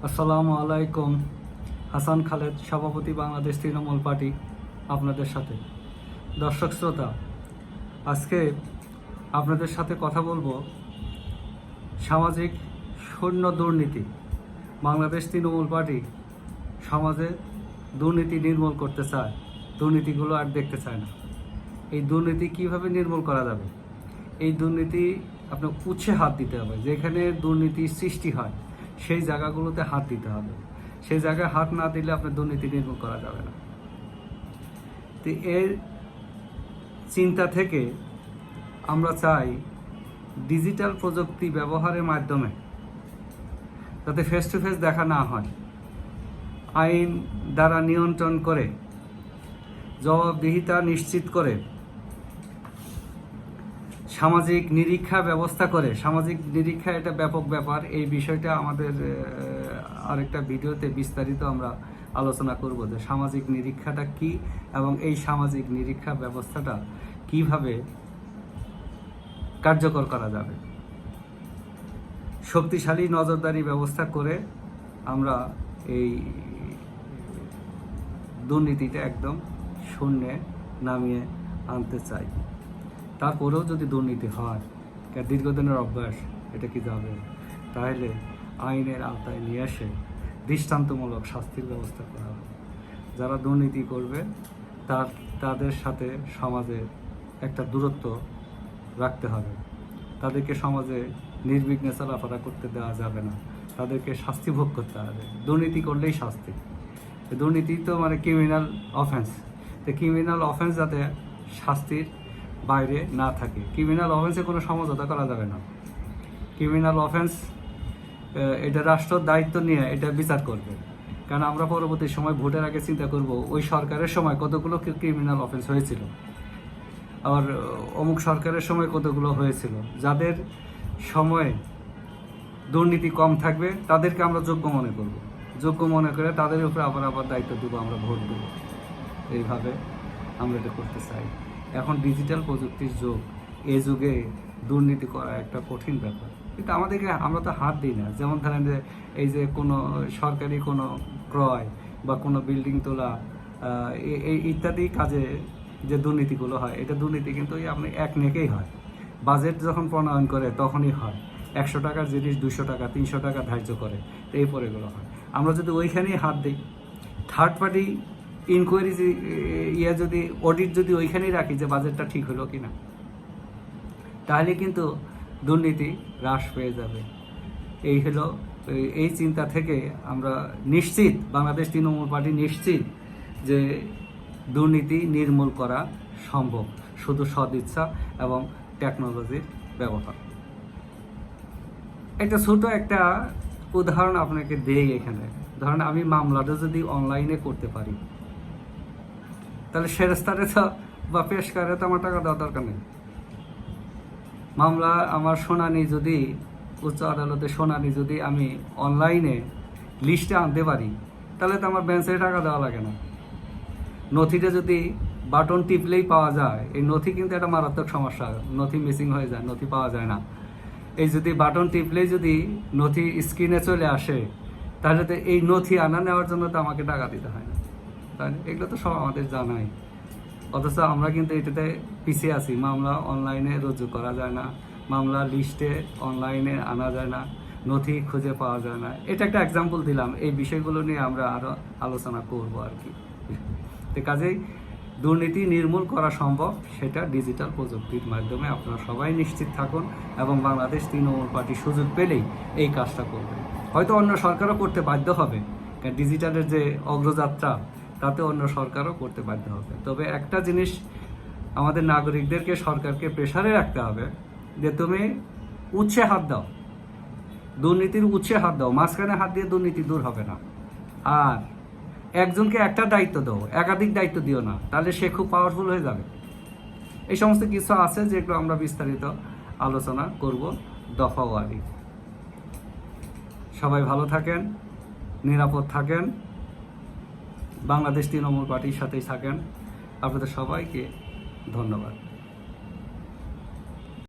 আসসালামু আলাইকুম। হাসান খালেদ, সভাপতি, বাংলাদেশ তৃণমূল পার্টি, আপনাদের সাথে। দর্শক শ্রোতা, আজকে আপনাদের সাথে কথা বলবো সামাজিক শূন্য দুর্নীতি। বাংলাদেশ তৃণমূল পার্টি সমাজে দুর্নীতি নির্মূল করতে চায়, দুর্নীতিগুলো আর দেখতে চায় না। এই দুর্নীতি কিভাবে নির্মূল করা যাবে? এই দুর্নীতি আপনার উৎসে হাত দিতে হবে। যেখানে দুর্নীতির সৃষ্টি হয় সেই জায়গাগুলোতে হাত দিতে হবে। সেই জায়গায় হাত না দিলে আপনার দুর্নীতি নির্মূল করা যাবে না। তো এর চিন্তা থেকে আমরা চাই ডিজিটাল প্রযুক্তি ব্যবহারের মাধ্যমে যাতে ফেস টু ফেস দেখা না হয়, আইন দ্বারা নিয়ন্ত্রণ করে, জবাবদিহিতা নিশ্চিত করে, সামাজিক নিরীক্ষা ব্যবস্থা করে। সামাজিক নিরীক্ষা এটা ব্যাপক ব্যাপার। এই বিষয়টা আমাদের আরেকটা ভিডিওতে বিস্তারিত আমরা আলোচনা করব যে সামাজিক নিরীক্ষাটা কি এবং এই সামাজিক নিরীক্ষা ব্যবস্থাটা কিভাবে কার্যকর করা যাবে। শক্তিশালী নজরদারি ব্যবস্থা করে আমরা এই দুর্নীতিটা একদম শূন্যে নামিয়ে আনতে চাই। তারপরেও যদি দুর্নীতি হয়, দীর্ঘদিনের অভ্যাস, এটা কি যাবে? তাহলে আইনের আওতায় নিয়ে এসে দৃষ্টান্তমূলক শাস্তির ব্যবস্থা করা হবে। যারা দুর্নীতি করবে তাদের সাথে সমাজে একটা দূরত্ব রাখতে হবে। তাদেরকে সমাজে নির্বিঘ্নে চলাফেরা করতে দেওয়া যাবে না। তাদেরকে শাস্তি ভোগ করতে হবে। দুর্নীতি করলেই শাস্তি। দুর্নীতি তো মানে ক্রিমিনাল অফেন্স। তো ক্রিমিনাল অফেন্স যাতে শাস্তির বাইরে না থাকে। ক্রিমিনাল অফেন্সে কোনো সমঝোতা করা যাবে না। ক্রিমিনাল অফেন্স এটা রাষ্ট্র দায়িত্ব নিয়ে এটা বিচার করবে। কারণ আমরা পরবর্তী সময় ভোটের আগে চিন্তা করব ওই সরকারের সময় কতগুলো ক্রিমিনাল অফেন্স হয়েছিল, আবার অমুক সরকারের সময় কতগুলো হয়েছিল। যাদের সময়ে দুর্নীতি কম থাকবে তাদেরকে আমরা যোগ্য মনে করব। যোগ্য মনে করে তাদের উপরে আবার দায়িত্ব দেবো, আমরা ভোট দেব। এইভাবে আমরা এটা করতে চাই। এখন ডিজিটাল প্রযুক্তির যুগ। এই যুগে দুর্নীতি করা একটা কঠিন ব্যাপার, কিন্তু আমরা তো হাত দিই না। যেমন ধরেন যে এই যে কোনো সরকারি কোনো ক্রয় বা কোনো বিল্ডিং তোলা এই ইত্যাদি কাজে যে দুর্নীতিগুলো হয়, এটা দুর্নীতি কিন্তু আপনি এক নেকেই হয়। বাজেট যখন প্রণয়ন করে তখনই হয়। 100 টাকার জিনিস 200 টাকা 300 টাকা ধার্য করে, এই পরেগুলো হয়। আমরা যদি ওইখানেই হাত দিই, থার্ড পার্টি ইনকোয়ারি যদি অডিট যদি ওইখানেই রাখি যে বাজেটটা ঠিক হলো কিনা, তাহলে কিন্তু দুর্নীতি হ্রাস পেয়ে যাবে। এই হলো এই চিন্তা থেকে আমরা নিশ্চিত, বাংলাদেশ তৃণমূল পার্টি নিশ্চিত যে দুর্নীতি নির্মূল করা সম্ভব, শুধু সদিচ্ছা এবং টেকনোলজির ব্যবহার। ছোট একটা উদাহরণ আপনাকে দেই এখানে। ধরেন আমি মামলাটা যদি অনলাইনে করতে পারি, তাহলে সেরেস্তারে তো বা পেশকারে তো আমার টাকা দেওয়া দরকার নেই। মামলা আমার শুনানি যদি উচ্চ আদালতে শুনানি যদি আমি অনলাইনে লিস্টে আনতে পারি, তাহলে তো আমার বেঞ্চে টাকা দেওয়া লাগে না। নথিটা যদি বাটন টিপলেই পাওয়া যায়, এই নথি কিন্তু একটা মারাত্মক সমস্যা। নথি মিসিং হয়ে যায়, নথি পাওয়া যায় না। এই যদি বাটন টিপলেই যদি নথি স্ক্রিনে চলে আসে, তাহলে তো এই নথি আনা নেওয়ার জন্য তো আমাকে টাকা দিতে হয় না। তাই এগুলো তো সব আমাদের জানাই। অথচ আমরা কিন্তু এটাতে পিছিয়ে আছি। মামলা অনলাইনে রুজু করা যায় না, মামলা লিস্টে অনলাইনে আনা যায় না, নথি খুঁজে পাওয়া যায় না। এটা একটা এক্সাম্পল দিলাম। এই বিষয়গুলো নিয়ে আমরা আরও আলোচনা করব আর কি। তো কাজেই দুর্নীতি নির্মূল করা সম্ভব, সেটা ডিজিটাল প্রযুক্তির মাধ্যমে। আপনারা সবাই নিশ্চিত থাকুন এবং বাংলাদেশ তৃণমূল পার্টি সুযোগ পেলেই এই কাজটা করবে। হয়তো অন্য সরকারও করতে বাধ্য হবে, কারণ ডিজিটালের যে অগ্রযাত্রা তাতে অন্য সরকারও করতে বাধ্য হবে। তবে একটা জিনিস আমাদের নাগরিকদেরকে, সরকারকে প্রেসারে রাখতে হবে যে তুমি উৎসে হাত দাও, দুর্নীতির উৎসে হাত দাও। মাঝখানে হাত দিয়ে দুর্নীতি দূর হবে না। আর একজনকে একটা দায়িত্ব দাও, একাধিক দায়িত্ব দিও না, তাহলে সে খুব পাওয়ারফুল হয়ে যাবে। এই সমস্ত কিছু আছে যেগুলো আমরা বিস্তারিত আলোচনা করব দফাওয়ারি। সবাই ভালো থাকেন, নিরাপদ থাকেন, বাংলাদেশ তৃণমূল পার্টির সাথেই থাকেন। আপনাদের সবাইকে ধন্যবাদ।